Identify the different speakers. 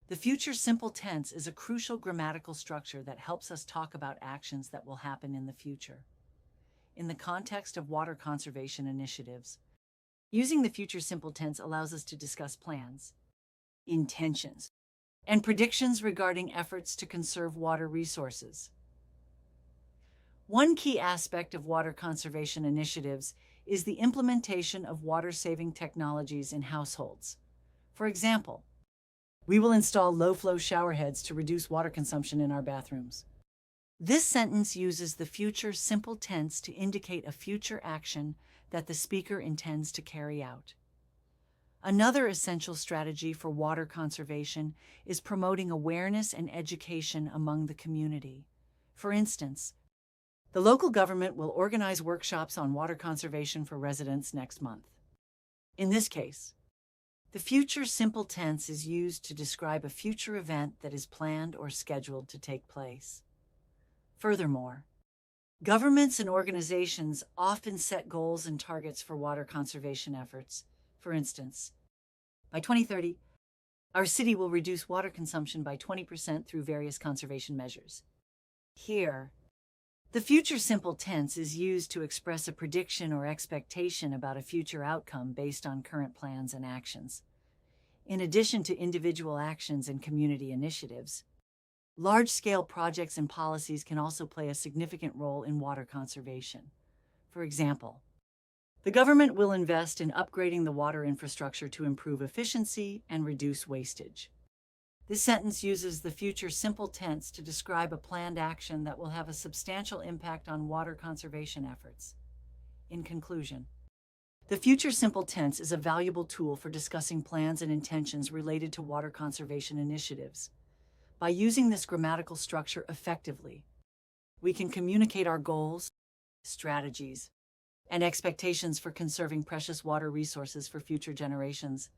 Speaker 1: The future simple tense is a crucial grammatical structure that helps us talk about actions that will happen in the future. In the context of water conservation initiatives, using the future simple tense allows us to discuss plans, intentions, and predictions regarding efforts to conserve water resources. One key aspect of water conservation initiatives is the implementation of water-saving technologies in households. For example, we will install low-flow shower heads to reduce water consumption in our bathrooms. This sentence uses the future simple tense to indicate a future action that the speaker intends to carry out. Another essential strategy for water conservation is promoting awareness and education among the community. For instance, the local government will organize workshops on water conservation for residents next month. In this case, the future simple tense is used to describe a future event that is planned or scheduled to take place. Furthermore, governments and organizations often set goals and targets for water conservation efforts. For instance, by 2030, our city will reduce water consumption by 20% through various conservation measures. Here, the future simple tense is used to express a prediction or expectation about a future outcome based on current plans and actions. In addition to individual actions and community initiatives, large-scale projects and policies can also play a significant role in water conservation. For example, the government will invest in upgrading the water infrastructure to improve efficiency and reduce wastage. This sentence uses the future simple tense to describe a planned action that will have a substantial impact on water conservation efforts. In conclusion, the future simple tense is a valuable tool for discussing plans and intentions related to water conservation initiatives. By using this grammatical structure effectively, we can communicate our goals, strategies, and expectations for conserving precious water resources for future generations.